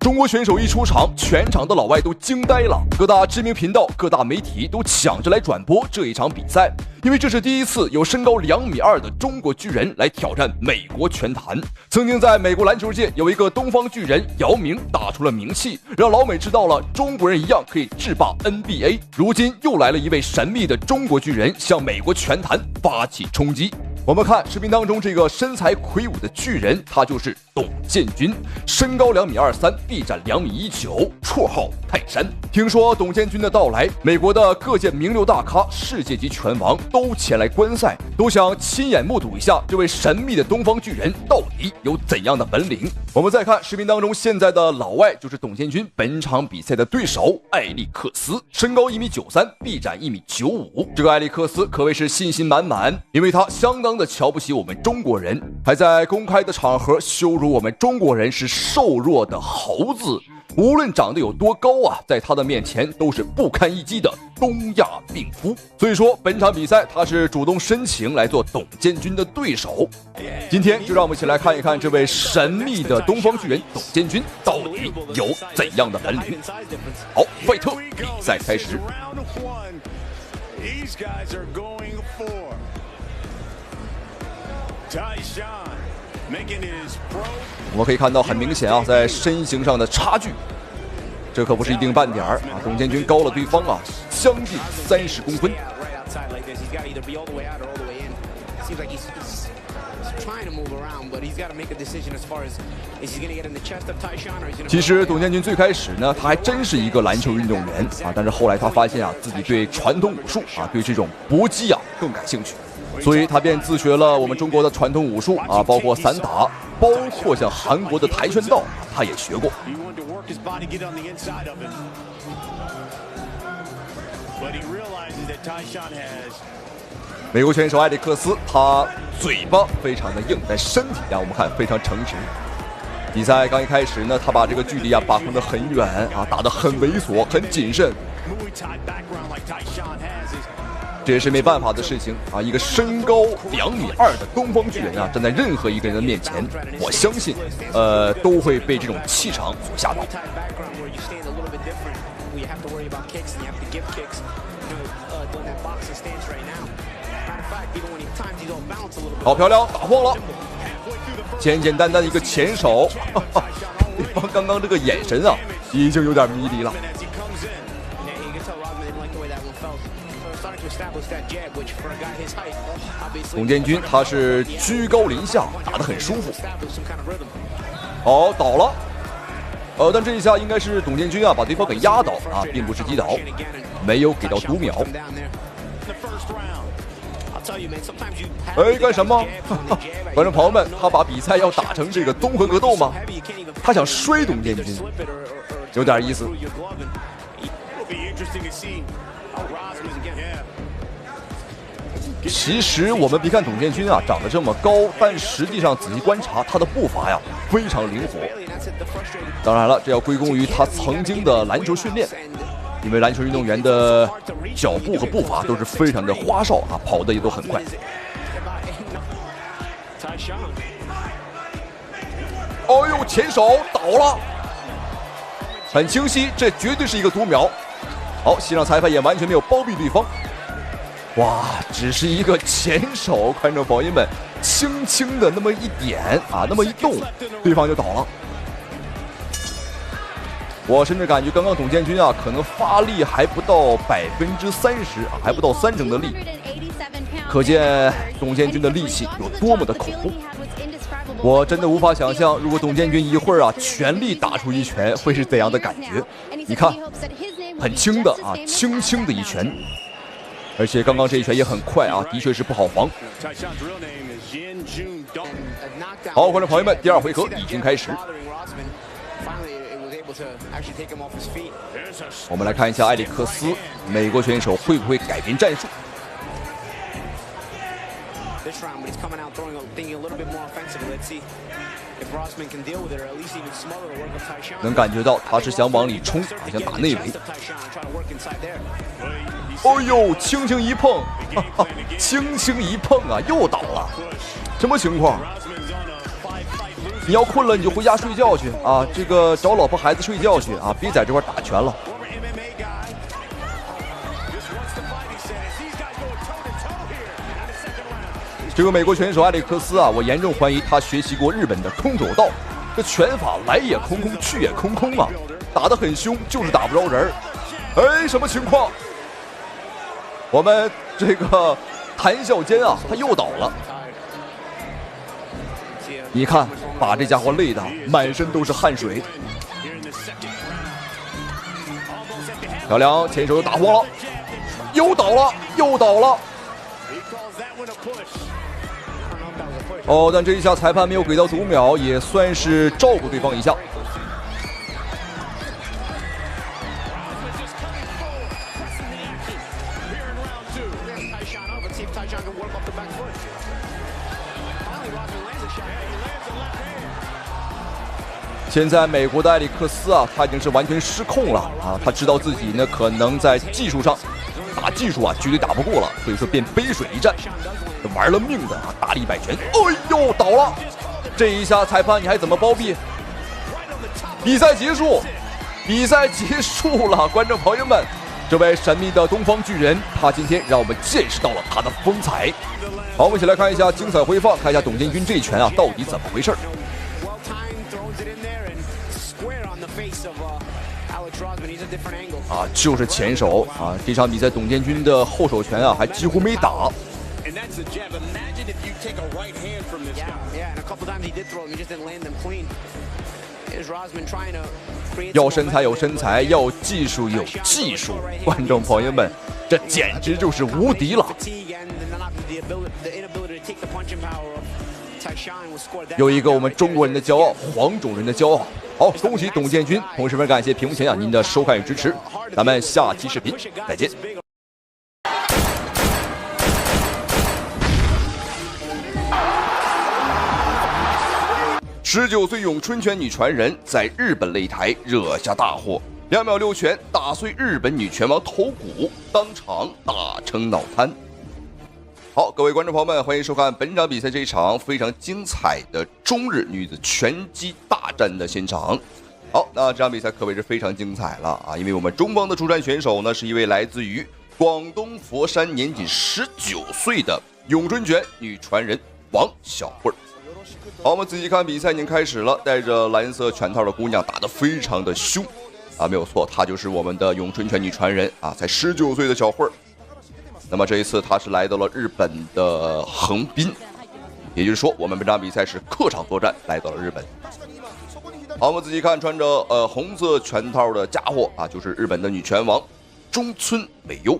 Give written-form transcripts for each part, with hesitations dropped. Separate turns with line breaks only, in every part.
中国选手一出场，全场的老外都惊呆了，各大知名频道、各大媒体都抢着来转播这一场比赛，因为这是第一次有身高2.2米的中国巨人来挑战美国拳坛。曾经在美国篮球界有一个东方巨人姚明打出了名气，让老美知道了中国人一样可以制霸 NBA。如今又来了一位神秘的中国巨人，向美国拳坛发起冲击。我们看视频当中这个身材魁梧的巨人，他就是董建军，身高2.23米，臂展2.19米，绰号泰山。听说董建军的到来，美国的各界名流大咖、世界级拳王都前来观赛，都想亲眼目睹一下这位神秘的东方巨人到底有怎样的本领。我们再看视频当中现在的老外，就是董建军本场比赛的对手艾利克斯，身高1.93米，臂展1.95米。这个艾利克斯可谓是信心满满，因为他相当的瞧不起我们中国人，还在公开的场合羞辱我们中国人是瘦弱的猴子。无论长得有多高啊，在他的面前都是不堪一击的东亚病夫。所以说本场比赛他是主动申请来做董建军的对手。今天就让我们一起来看一看这位神秘的东方巨人董建军到底有怎样的本领。好，费特比赛开始。我们可以看到很明显啊，在身形上的差距，这可不是一丁半点儿啊！董建军高了对方啊将近30公分。其实董建军最开始呢，他还真是一个篮球运动员啊，但是后来他发现啊，自己对传统武术啊，对这种搏击啊更感兴趣。所以他便自学了我们中国的传统武术啊，包括散打，包括像韩国的跆拳道，他也学过。美国选手艾利克斯，他嘴巴非常的硬，但身体啊，我们看非常诚实。比赛刚一开始呢，他把这个距离啊把控得很远啊，打得很猥琐，很谨慎。这也是没办法的事情啊！一个身高2.2米的东方巨人啊，站在任何一个人的面前，我相信，都会被这种气场所吓倒。好漂亮，打晃了，简简单单的一个前手，对方刚刚这个眼神啊，已经有点迷离了。董建军他是居高临下，打得很舒服。好，倒了。但这一下应该是董建军啊把对方给压倒啊，并不是击倒，没有给到读秒。哎，干什么？观众朋友们，他把比赛要打成这个综合格斗吗？他想摔董建军，有点意思。其实我们别看董建军啊长得这么高，但实际上仔细观察他的步伐呀非常灵活。当然了，这要归功于他曾经的篮球训练，因为篮球运动员的脚步和步伐都是非常的花哨啊，跑得也都很快。哦呦，前手倒了，很清晰，这绝对是一个读秒。好，现场裁判也完全没有包庇对方。哇，只是一个前手，观众朋友们，轻轻的那么一点啊，那么一动，对方就倒了。我甚至感觉刚刚董建军啊，可能发力还不到30%啊，还不到30%的力，可见董建军的力气有多么的恐怖。我真的无法想象，如果董建军一会儿啊全力打出一拳，会是怎样的感觉。你看，很轻的啊，轻轻的一拳。而且刚刚这一拳也很快啊，的确是不好防。好，观众朋友们，第二回合已经开始。我们来看一下艾利克斯，美国选手会不会改变战术？能感觉到他是想往里冲，想打内围。哦呦，轻轻一碰，哈哈，轻轻一碰啊，又倒了，什么情况？你要困了你就回家睡觉去啊，这个找老婆孩子睡觉去啊，别在这块打拳了。这个美国选手埃里克斯啊，我严重怀疑他学习过日本的空手道，这拳法来也空空，去也空空啊，打得很凶，就是打不着人。哎，什么情况？我们这个谈笑间啊，他又倒了。你看，把这家伙累得满身都是汗水。漂亮，前手又打活了，又倒了，又倒了。哦，但这一下裁判没有给到读秒，也算是照顾对方一下。现在美国的埃里克斯啊，他已经是完全失控了啊！他知道自己呢可能在技术上打技术啊绝对打不过了，所以说便背水一战，玩了命的啊，大力摆拳，哎呦倒了！这一下裁判你还怎么包庇？比赛结束，比赛结束了，观众朋友们，这位神秘的东方巨人，他今天让我们见识到了他的风采。好，我们一起来看一下精彩回放，看一下董建军这一拳啊到底怎么回事。啊，就是前手啊！这场比赛董建军的后手拳啊，还几乎没打。要身材有身材，要技术有技术，观众朋友们，这简直就是无敌了！有一个我们中国人的骄傲，黄种人的骄傲。好，恭喜董建军，同时们感谢屏幕前您的收看与支持，咱们下期视频再见。19岁咏春拳女传人在日本擂台惹下大祸，2秒6拳打碎日本女拳王头骨，当场打成脑瘫。好，各位观众朋友们，欢迎收看本场比赛这一场非常精彩的中日女子拳击大战的现场。好，那这场比赛可谓是非常精彩了啊！因为我们中方的出战选手呢，是一位来自于广东佛山年仅19岁的咏春拳女传人王小慧。好，我们仔细看比赛已经开始了，带着蓝色拳套的姑娘打得非常的凶啊，没有错，她就是我们的咏春拳女传人啊，才19岁的小慧。那么这一次他是来到了日本的横滨，也就是说我们本场比赛是客场作战，来到了日本。好，我们仔细看穿着红色拳套的家伙啊，就是日本的女拳王中村美优。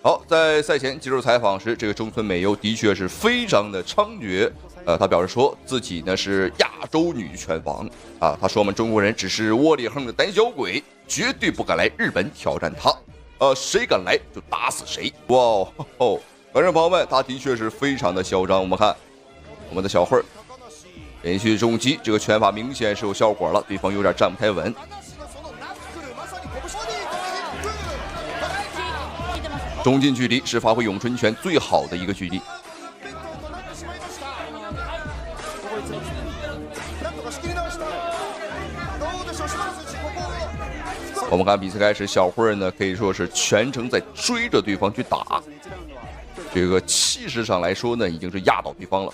好，在赛前接受采访时，这个中村美优的确是非常的猖獗，他表示说自己呢是亚洲女拳王啊，他说我们中国人只是窝里横的胆小鬼，绝对不敢来日本挑战他。谁敢来就打死谁！哇哦，观众朋友们，他的确是非常的嚣张。我们看我们的小慧连续重击，这个拳法明显是有效果了，对方有点站不太稳。中近距离是发挥咏春拳最好的一个距离。我们看比赛开始，小慧呢可以说是全程在追着对方去打，这个气势上来说呢，已经是压倒对方了。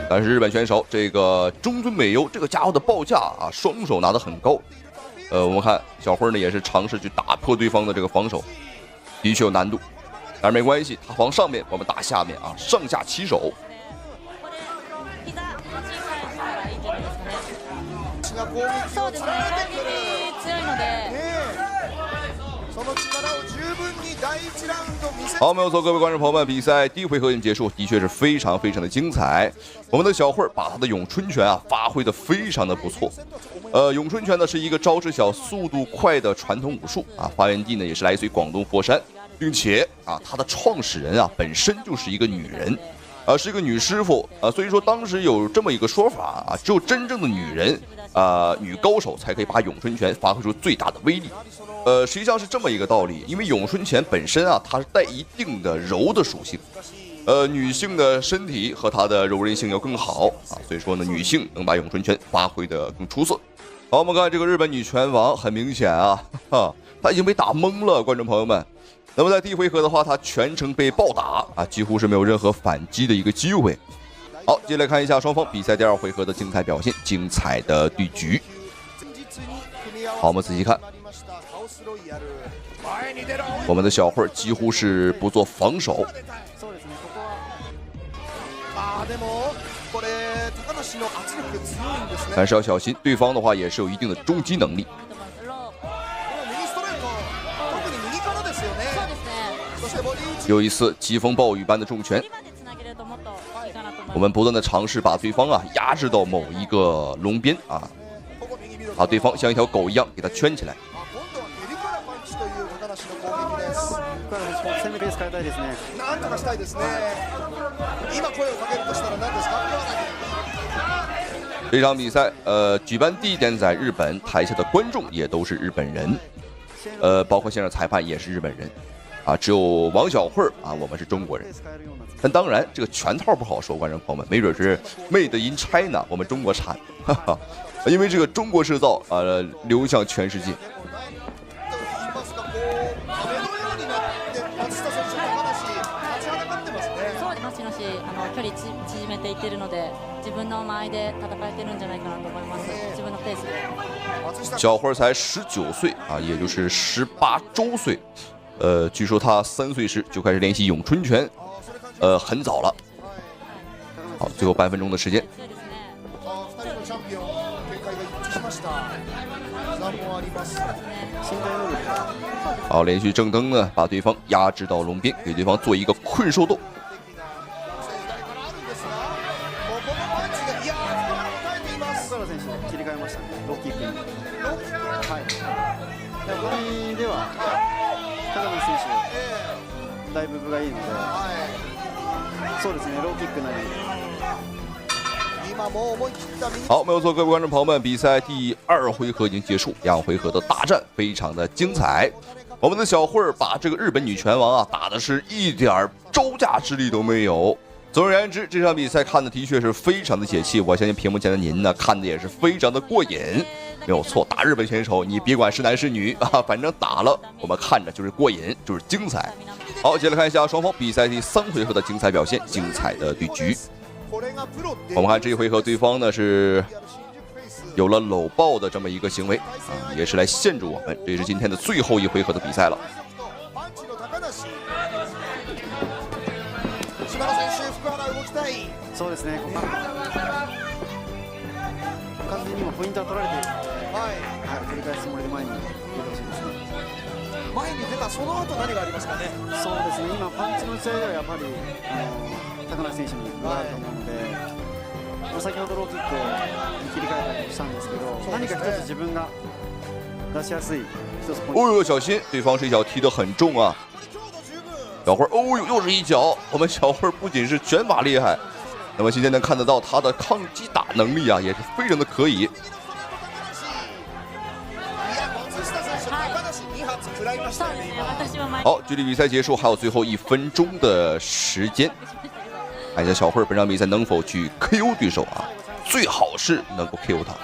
但是日本选手这个中村美优这个家伙的报价啊，双手拿得很高。我们看小慧呢也是尝试去打破对方的这个防守。的确有难度，但是没关系，他防上面，我们打下面啊，上下齐手。好，没有错，各位观众朋友们，比赛第一回合已经结束，的确是非常非常的精彩。我们的小慧把她的咏春拳啊发挥的非常的不错。咏春拳呢是一个招式小、速度快的传统武术啊，发源地呢也是来自于广东佛山，并且啊，它的创始人啊本身就是一个女人，是一个女师傅啊，所以说当时有这么一个说法啊，只有真正的女人女高手才可以把咏春拳发挥出最大的威力。实际上是这么一个道理，因为咏春拳本身啊，它是带一定的柔的属性。女性的身体和她的柔韧性要更好啊，所以说呢，女性能把咏春拳发挥得更出色。好，我们看这个日本女拳王，很明显啊，她已经被打懵了，观众朋友们。那么在第一回合的话，她全程被暴打啊，几乎是没有任何反击的一个机会。好，接下来看一下双方比赛第2回合的精彩表现，精彩的对局。好，我们仔细看，我们的小慧几乎是不做防守。但是要小心，对方的话也是有一定的冲击能力。又一次疾风暴雨般的重拳，我们不断的尝试把对方压制到某一个笼边啊，把对方像一条狗一样给他圈起来。这场比赛举办地点在日本，台下的观众也都是日本人，包括现场裁判也是日本人啊，只有王小慧啊我们是中国人。但当然这个拳套不好说，观众朋友们，没准是 Made in China 我们中国产，哈哈，因为这个中国制造流向全世界。
距離縮めていっているので、自分の間合いで戦えてるんじゃないかなと思います。自分のペースで。
小慧才19岁啊，也就是18周岁。据说他3岁时就开始练习咏春拳，很早了。好，最后半分钟的时间。好，连续正蹬呢，把对方压制到笼边，给对方做一个困兽斗。
だいぶ分がいいので、そうですね、ローキックなり。
好，没有错，各位观众朋友们，比赛第2回合已经结束，2回合的大战非常的精彩。我们的小慧把这个日本女拳王打的是一点招架之力都没有。总而言之，这场比赛看的的确是非常的解气，我相信屏幕前的您呢看的也是非常的过瘾。没有错，打日本选手，你别管是男是女啊，反正打了，我们看着就是过瘾，就是精彩。好，接着看一下双方比赛第3回合的精彩表现，精彩的对局。我们看这一回合，对方呢是有了搂抱的这么一个行为啊，也是来限制我们。这是今天的最后一回合的比赛了。
そうですね。完全にもポイントは取られているので、繰り返すつもりで前に出てほしいですね。
前に出たその後何がありますかね。
そうですね。今パンチの打ち合いではやっぱり高梨選手に分があると思うので、先ほどローキックに切り替えたりもしたんですけど、何か一つ自分が出しやすい一つポイント。
哦呦，小心，对方这一脚踢得很重啊！小慧，哦呦，又是一脚。我们小慧不仅是拳法厉害，那么今天能看得到她的抗击打能力啊，也是非常的可以。好，距离比赛结束还有最后1分钟的时间，看一下小慧本场比赛能否去 KO 对手啊？最好是能够 KO 他。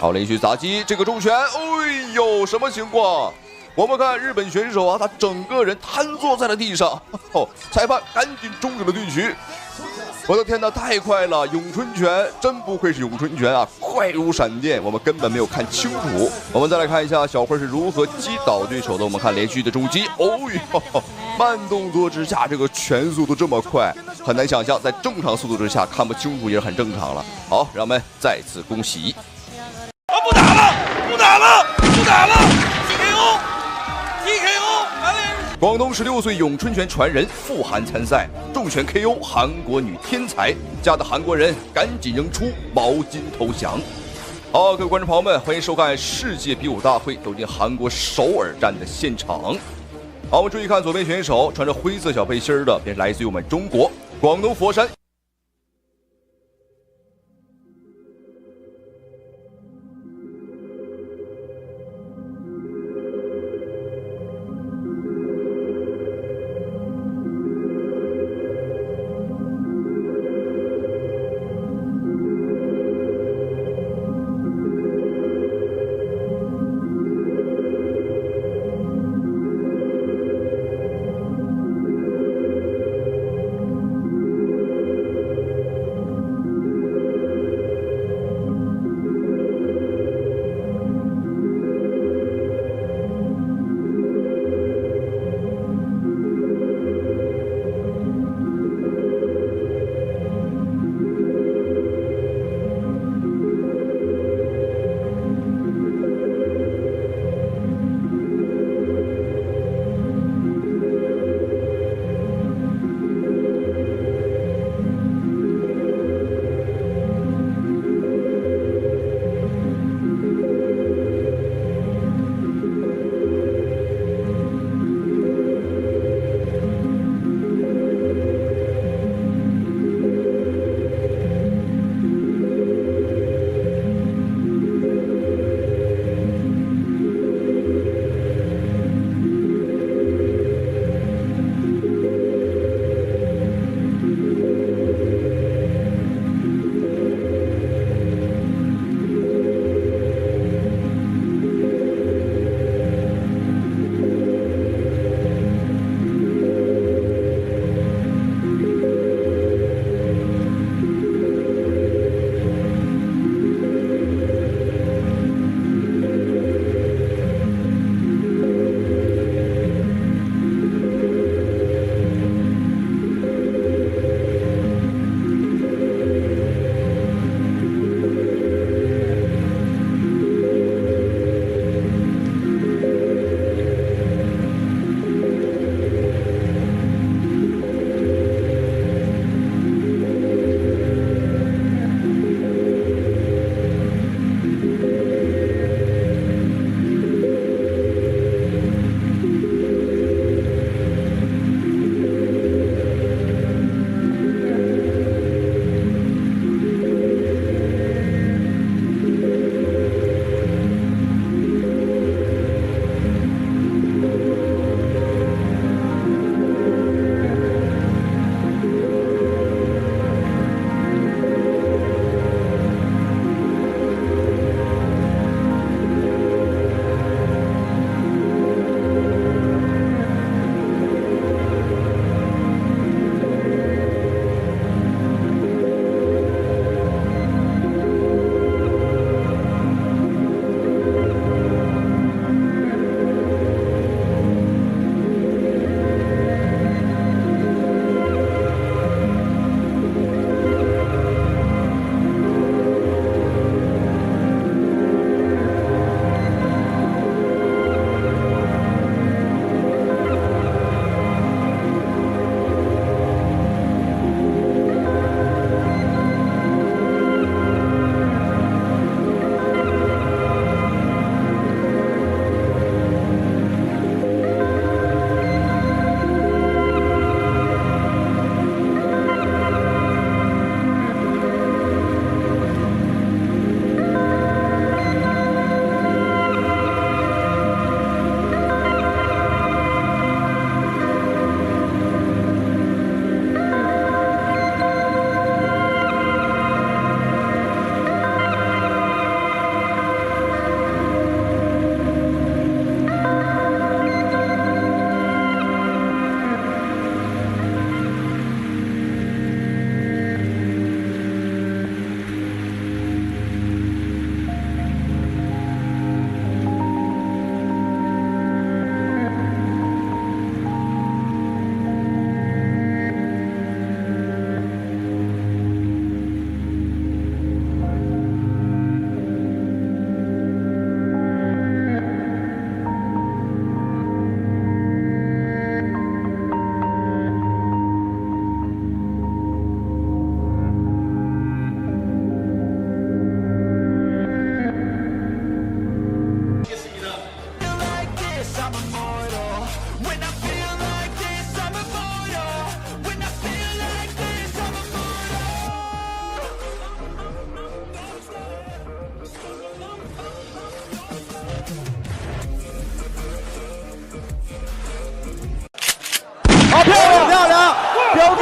好，连续砸击，这个重拳，哎呦，什么情况？我们看日本选手啊，他整个人瘫坐在了地上，裁判赶紧终止了对局。我的天哪，太快了！咏春拳真不愧是咏春拳啊，快如闪电，我们根本没有看清楚。我们再来看一下小慧是如何击倒对手的。我们看连续的重击，哦呦，慢动作之下，这个拳速度这么快，很难想象在正常速度之下看不清楚也是很正常了。好，让我们再次恭喜。
不打了，不打了，不打了 ！TKO，TKO，
广东16岁咏春拳传人傅涵参赛，重拳 KO 韩国女天才，家的韩国人赶紧扔出毛巾投降。好，各位观众朋友们，欢迎收看世界比武大会走进韩国首尔站的现场。好，我们注意看左边选手穿着灰色小背心的，便是来自于我们中国广东佛山。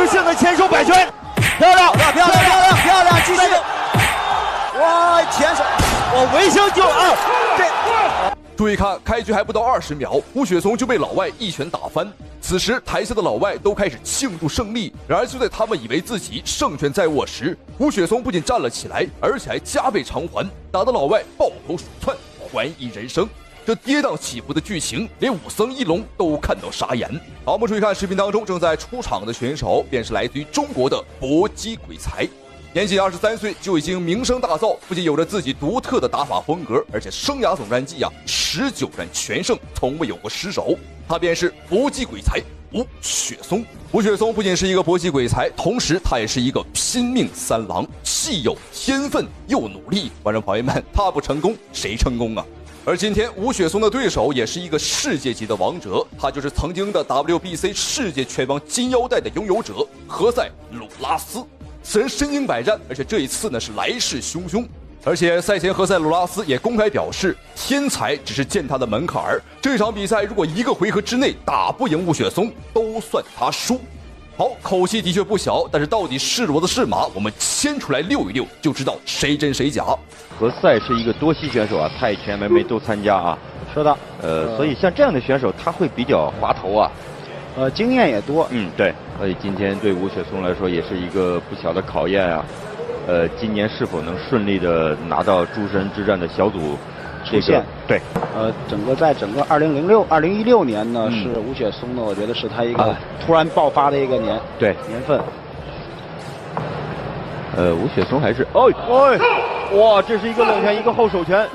制性的前手摆拳，漂亮，继续！哇，前手，我维生就
注意看，开局还不到20秒，吴雪松就被老外一拳打翻。此时台下的老外都开始庆祝胜利，然而就在他们以为自己胜券在握时，吴雪松不仅站了起来，而且还加倍偿还，打得老外抱头鼠窜，怀疑人生。这跌宕起伏的剧情，连武僧一龙都看到傻眼。好，我们注意看视频当中正在出场的选手，便是来自于中国的搏击鬼才。年仅23岁就已经名声大噪，不仅有着自己独特的打法风格，而且生涯总战绩19战全胜，从未有过失手。他便是搏击鬼才吴雪松。吴雪松不仅是一个搏击鬼才，同时他也是一个拼命三郎，既有天分又努力。观众朋友们，他不成功谁成功啊？而今天吴雪松的对手也是一个世界级的王者，他就是曾经的 WBC 世界拳王金腰带的拥有者何塞·鲁拉斯。此人身经百战，而且这一次呢是来势汹汹。而且赛前何塞·鲁拉斯也公开表示，天才只是践踏的门槛儿。这场比赛如果一个回合之内打不赢吴雪松，都算他输。好，口气的确不小，但是到底是骡子是马，我们牵出来溜一溜就知道谁真谁假。
何塞是一个多栖选手啊，泰拳、MMA都参加啊。
是的，
所以像这样的选手，他会比较滑头啊。
经验也多。
对。所以今天对吴雪松来说也是一个不小的考验啊。今年是否能顺利的拿到诸神之战的小组
出线？
对。
在整个2016年呢，是吴雪松呢，我觉得是他一个突然爆发的一个年份。
吴雪松还是哇，这是一个冷拳，一个后手拳。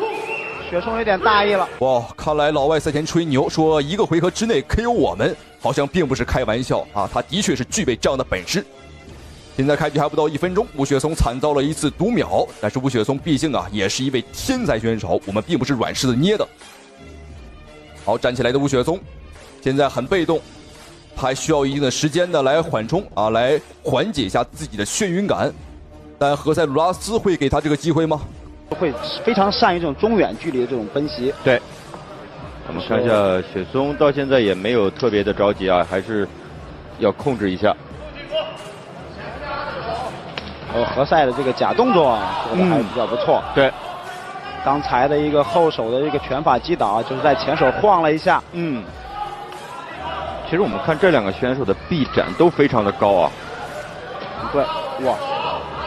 雪松有点大意了。
哇，看来老外赛前吹牛说一个回合之内 KO 我们，好像并不是开玩笑啊，他的确是具备这样的本事。现在开局还不到1分钟，吴雪松惨遭了一次读秒，但是吴雪松毕竟也是一位天才选手，我们并不是软柿子捏的。好，站起来的吴雪松现在很被动，他还需要一定的时间呢来缓冲来缓解一下自己的眩晕感。但何塞·鲁拉斯会给他这个机会吗？
会非常善于这种中远距离的这种奔袭。
对，我们看一下雪松到现在也没有特别的着急啊，还是要控制一下。
何塞的这个假动作做的还比较不错。
对，
刚才的一个后手的一个拳法击倒，就是在前手晃了一下。
其实我们看这两个选手的臂展都非常的高啊。
对，哇，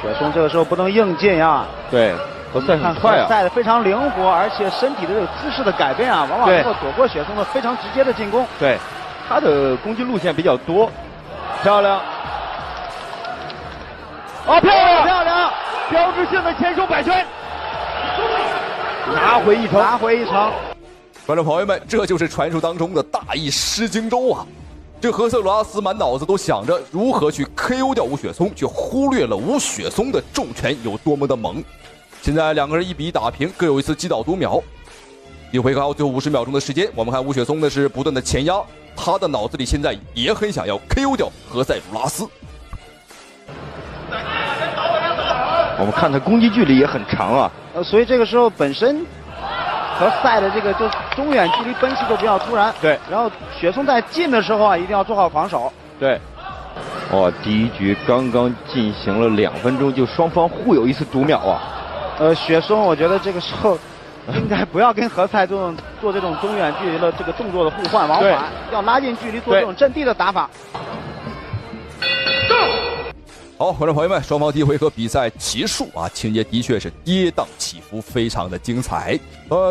雪松这个时候不能硬进啊。
对，何塞很快啊。
何塞的非常灵活，而且身体的这个姿势的改变往往能够躲过雪松的非常直接的进攻。
对，他的攻击路线比较多。漂亮。漂亮！标志性的前手摆拳，拿回一城。
观众朋友们，这就是传说当中的大意失荆州啊！这何塞·鲁拉斯满脑子都想着如何去 KO 掉吴雪松，却忽略了吴雪松的重拳有多么的猛。现在两个人1比1打平，各有一次击倒读秒。一回合还有最后50秒钟的时间，我们看吴雪松的是不断的前压，他的脑子里现在也很想要 KO 掉何塞·鲁拉斯。
我们看他攻击距离也很长啊，
所以这个时候本身何塞的这个就中远距离奔袭都比较突然。
对，
然后雪松在近的时候一定要做好防守。
对，哇，第一局刚刚进行了2分钟，就双方互有一次读秒啊。
雪松我觉得这个时候应该不要跟何塞做这种中远距离的这个动作的互换往返，要拉近距离做这种阵地的打法。
好，观众朋友们，双方第一回合比赛结束情节的确是跌宕起伏，非常的精彩。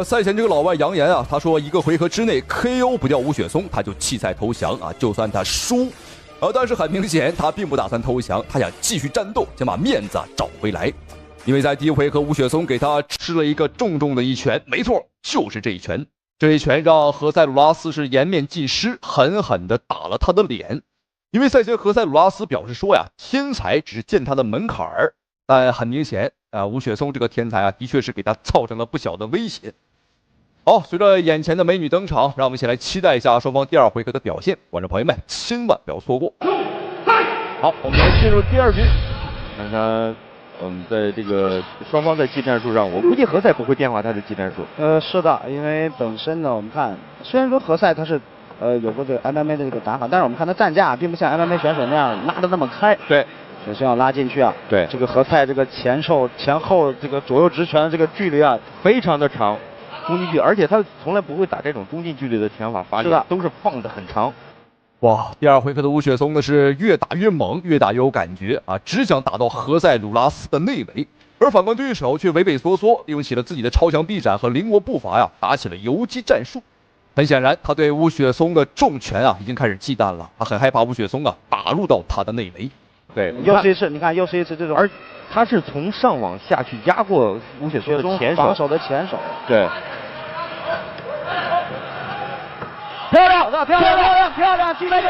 赛前这个老外扬言他说一个回合之内 KO 不掉吴雪松，他就弃赛投降就算他输。但是很明显他并不打算投降，他想继续战斗，想把面子找回来。因为在第一回合吴雪松给他吃了一个重重的一拳，没错，就是这一拳。这一拳让何塞·鲁拉斯是颜面尽失，狠狠地打了他的脸。因为赛前何塞·鲁拉斯表示说天才只是践踏的门槛儿，但很明显吴雪松这个天才的确是给他造成了不小的威胁。好，随着眼前的美女登场，让我们一起来期待一下双方第2回合的表现，观众朋友们千万不要错过。
好，我们来进入第2局，看看我们在这个双方在技战术上，我估计何塞不会变化他的技战术。
是的，因为本身呢，我们看虽然说何塞他是
有过这个 MMA 的这个打法，但是我们看他站架并不像 MMA 选手那样拉得那么开。
对，
首先要拉进去啊。
对，
这个何塞这个前后这个左右直拳的这个距离啊，
非常的长，中近距离，而且他从来不会打这种中近距离的拳法，发现都是放得很长。
哇，第二回合的吴雪松呢是越打越猛，越打越有感觉啊，只想打到何塞鲁拉斯的内围。而反观对手却畏畏缩缩，利用起了自己的超强臂展和灵活步伐呀，打起了游击战术。很显然，他对吴雪松的重拳啊已经开始忌惮了，他很害怕吴雪松啊打入到他的内围。
对，
又是一次，你看又是一次这种，
而他是从上往下去压过吴雪松的前手，
防守的前手。
对，
漂亮，漂亮，击败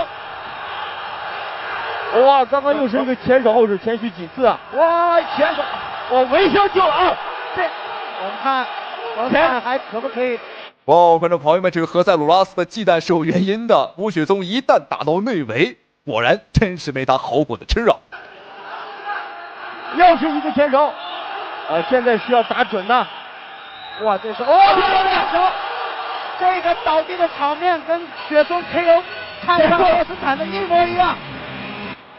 哇，刚刚又是一个前手后手前虚几次啊！
哇，前手，我微笑救啊！这我们看还可不可以？
哇，观众朋友们，这个何塞鲁拉斯的忌惮是有原因的。吴雪松一旦打到内围，果然真是没他好果子吃啊！
又是一个前手，现在需要打准呐！哇，这是两手，这个倒地的场面跟雪松 KO 看上爱因斯坦的一模一样。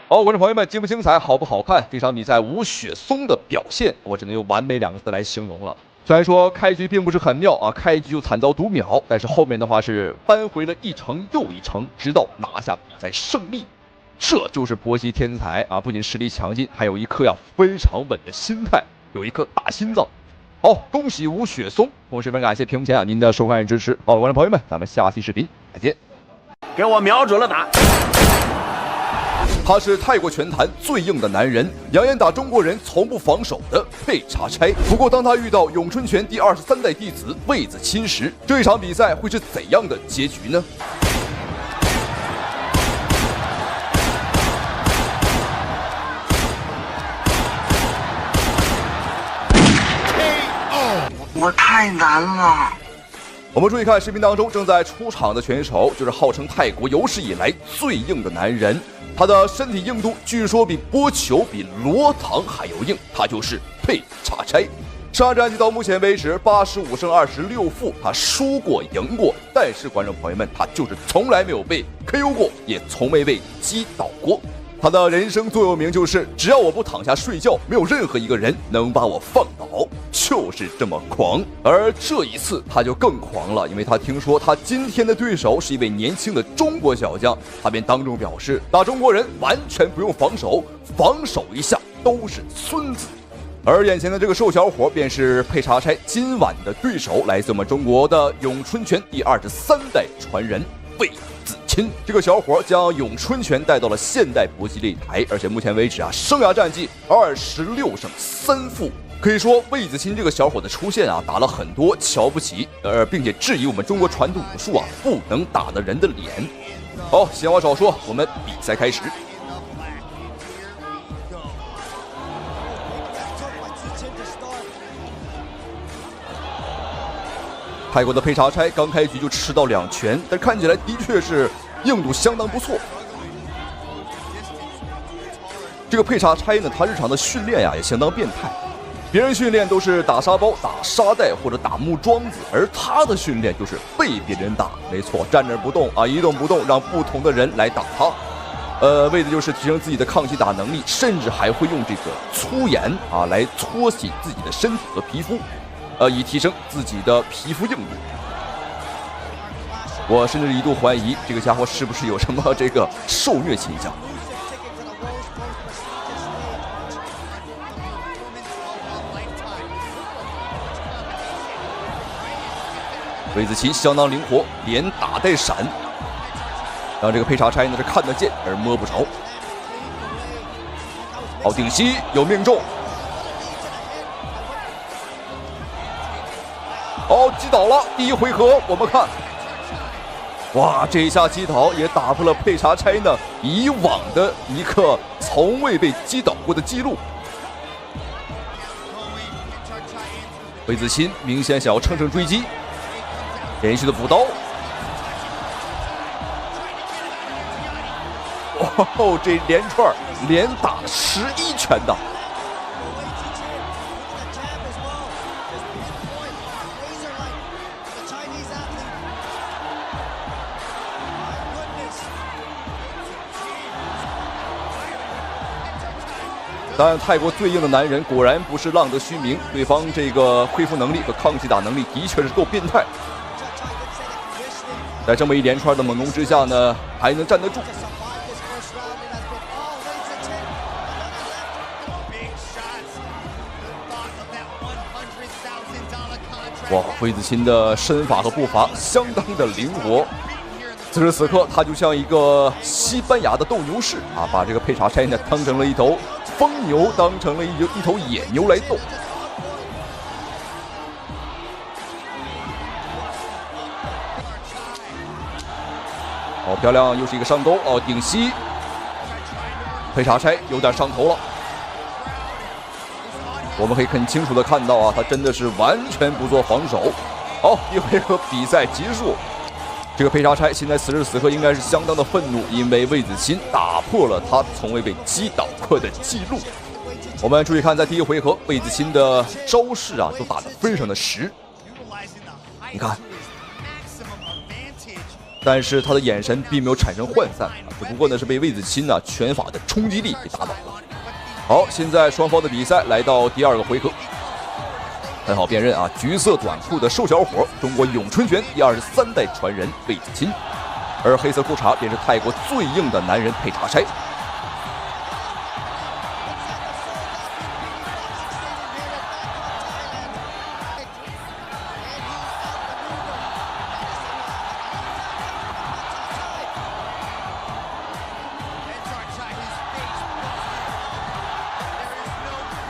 好，观众朋友们，精不精彩，好不好看？这场比赛吴雪松的表现，我只能用完美2个字来形容了。虽然说开局并不是很妙啊，开局就惨遭读秒，但是后面的话是扳回了一城又一城，直到拿下比赛胜利。这就是博西天才啊！不仅实力强劲，还有一颗非常稳的心态，有一颗大心脏。好，恭喜吴雪松！同时，感谢屏幕前您的收看与支持。好，观众朋友们，咱们下期视频再见。
给我瞄准了打！
他是泰国拳坛最硬的男人，扬言打中国人从不防守的佩查差。不过，当他遇到咏春拳第23代弟子魏子钦时，这一场比赛会是怎样的结局呢？
我太难了。
我们注意看视频当中正在出场的拳手，就是号称泰国有史以来最硬的男人。他的身体硬度据说比波球、比罗唐还要硬，他就是佩查差。上战绩到目前为止85胜26负，他输过赢过，但是观众朋友们，他就是从来没有被 KO 过，也从没被击倒过。他的人生座右铭就是：只要我不躺下睡觉，没有任何一个人能把我放倒，就是这么狂。而这一次他就更狂了，因为他听说他今天的对手是一位年轻的中国小将，他便当众表示，打中国人完全不用防守，防守一下都是孙子。而眼前的这个瘦小伙便是佩查差今晚的对手，来自我们中国的咏春拳第23代传人魏子钦。这个小伙将咏春拳带到了现代搏击擂台，而且目前为止生涯战绩26胜3负。可以说魏子钦这个小伙的出现打了很多瞧不起并且质疑我们中国传统武术不能打的人的脸。好，闲话少说，我们比赛开始。泰国的佩查差刚开局就吃到2拳，但看起来的确是硬度相当不错。这个佩查差呢，他日常的训练也相当变态。别人训练都是打沙包、打沙袋或者打木桩子，而他的训练就是被别人打。没错，站着不动一动不动，让不同的人来打他。为的就是提升自己的抗击打能力，甚至还会用这个粗盐来搓洗自己的身体和皮肤。以提升自己的皮肤硬度。我甚至一度怀疑这个家伙是不是有什么这个受虐倾向。魏子钦相当灵活，连打带闪，让这个佩查差呢是看得见而摸不着。好，顶膝有命中。好，击倒了。第一回合我们看，哇，这一下击倒也打破了佩查差呢以往的一个从未被击倒过的记录。魏子钦明显想要乘胜追击，连续的补刀。哦，这连串连打11拳的。但泰国最硬的男人果然不是浪得虚名，对方这个恢复能力和抗击打能力的确是够变态。在这么一连串的猛攻之下呢，还能站得住。哇，魏子钦的身法和步伐相当的灵活。此时此刻，他就像一个西班牙的斗牛士啊，把这个佩查柴呢当成了一头疯牛，当成了一头野牛来斗。好漂亮，又是一个上勾哦，顶膝。佩查柴有点上头了。我们可以很清楚的看到啊，他真的是完全不做防守。好，一回合比赛结束。这个佩查柴现在此时此刻应该是相当的愤怒，因为魏子钦打破了他从未被击倒过的记录。我们注意看，在第一回合，魏子钦的招式啊都打得非常的实，你看，但是他的眼神并没有产生涣散，只不过呢是被魏子钦呢拳法的冲击力给打倒了。好，现在双方的比赛来到第2个回合。很好辨认啊，橘色短裤的瘦小伙，中国咏春拳第23代传人魏子钦，而黑色裤衩便是泰国最硬的男人佩查柴。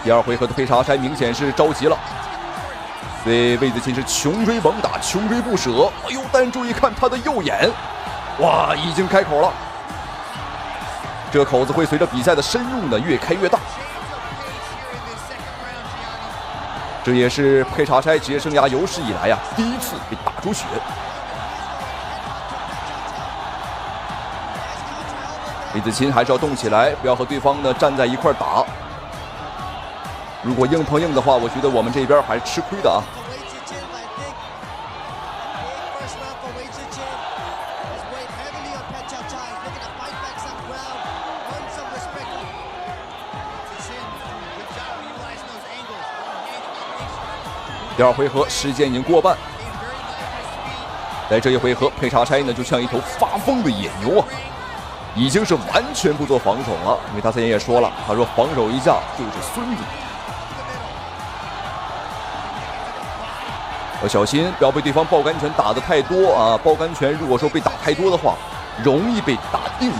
第2回合的佩查柴明显是着急了。所以魏子钦是穷追猛打，穷追不舍。哎呦，但注意看他的右眼，哇，已经开口了。这个口子会随着比赛的深入呢越开越大。这也是佩查柴职业生涯有史以来第一次被打出血。魏子钦还是要动起来，不要和对方呢站在一块打。如果硬碰硬的话，我觉得我们这边还是吃亏的啊。第2回合时间已经过半，在这一回合，佩查柴呢就像一头发疯的野牛啊，已经是完全不做防守了。因为他之前也说了，他说防守一下就是孙子。要小心，不要被对方爆杆拳打得太多啊！爆杆拳如果说被打太多的话，容易被打定住。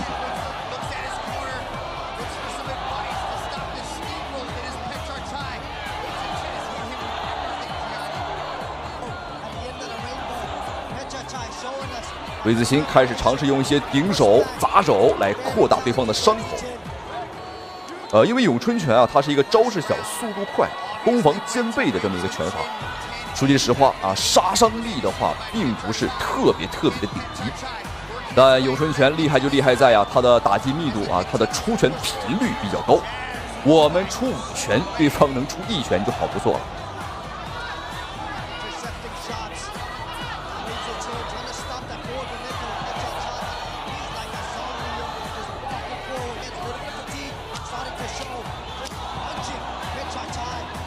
魏子钦开始尝试用一些顶手、砸手来扩大对方的伤口。因为咏春拳啊，它是一个招式小、速度快、攻防兼备的这么一个拳法。说句实话啊，杀伤力的话并不是特别的顶级，但咏春拳厉害就厉害在它的打击密度啊，它的出拳频率比较高。我们出5拳，对方能出1拳就好不错了。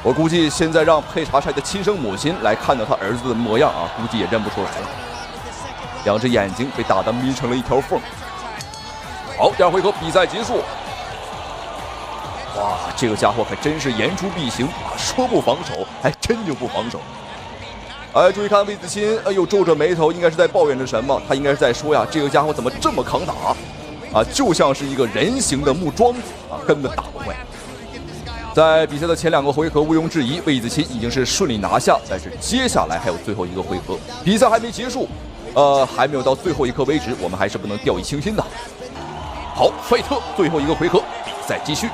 我估计现在让佩查柴的亲生母亲来看到他儿子的模样啊，估计也认不出来了。2只眼睛被打得眯成了一条缝。好，第2回合比赛结束。哇，这个家伙可真是言出必行啊！说不防守，还真就不防守。哎，注意看魏子钦，哎呦，皱着眉头，应该是在抱怨着什么？他应该是在说呀，这个家伙怎么这么抗打啊？就像是一个人形的木桩子啊，根本打不坏。在比赛的前2个回合，毋庸置疑，魏子钦已经是顺利拿下。但是接下来还有最后1个回合，比赛还没结束，还没有到最后一刻为止，我们还是不能掉以轻心的。好，费特，最后1个回合，比赛继续。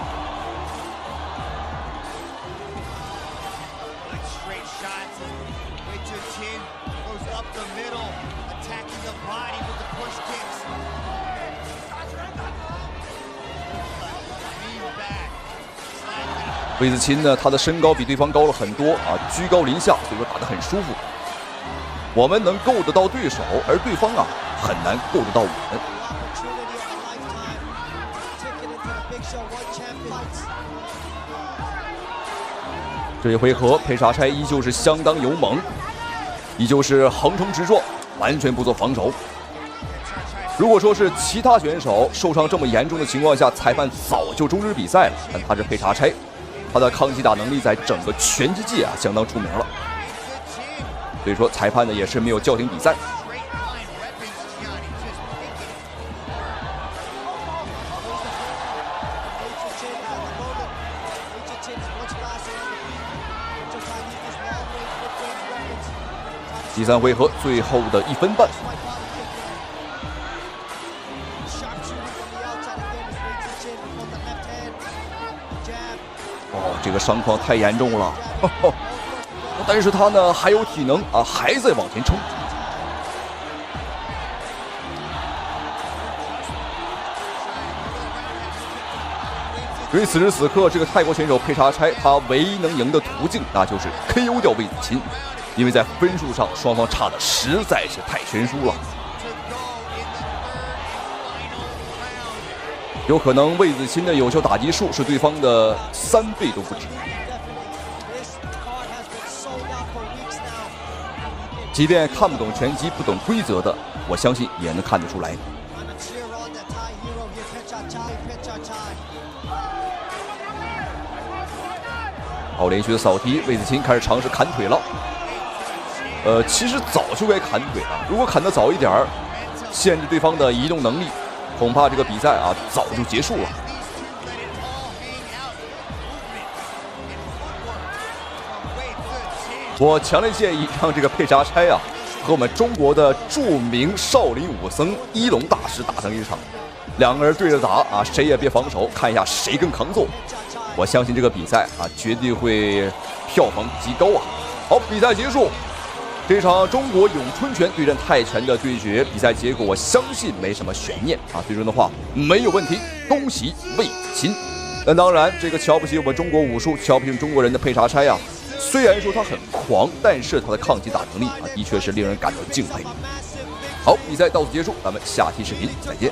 魏子钦呢，他的身高比对方高了很多啊，居高临下，所以说打得很舒服。我们能够得到对手，而对方啊很难够得到我们。这一回合，佩查柴依旧是相当勇猛，依旧是横冲直撞，完全不做防守。如果说是其他选手受伤这么严重的情况下，裁判早就终止比赛了。但他是佩查柴，他的抗击打能力在整个拳击界相当出名了。所以说，裁判呢也是没有叫停比赛。第3回合最后的1分半。这个伤况太严重了，但是他呢还有体能啊，还在往前冲。所以此时此刻，这个泰国选手佩查柴他唯一能赢的途径，那就是 KO 掉魏子钦，因为在分数上双方差的实在是太悬殊了。有可能魏子钦的有效打击数是对方的3倍都不止。即便看不懂拳击、不懂规则的，我相信也能看得出来。好，连续的扫踢，魏子钦开始尝试砍腿了。其实早就该砍腿了，如果砍得早一点儿，限制对方的移动能力，恐怕这个比赛啊早就结束了。我强烈建议让这个佩查柴啊和我们中国的著名少林武僧一龙大师打上一场，两个人对着打啊，谁也别防守，看一下谁更抗揍。我相信这个比赛啊绝对会票房极高啊！好，比赛结束。这场中国咏春拳对战泰拳的对决，比赛结果我相信没什么悬念啊，最终的话没有问题，恭喜魏子钦。那当然，这个瞧不起我们中国武术、瞧不起中国人的佩查柴啊，虽然说他很狂，但是他的抗击打能力啊，的确是令人感到敬佩。好，比赛到此结束，咱们下期视频再见。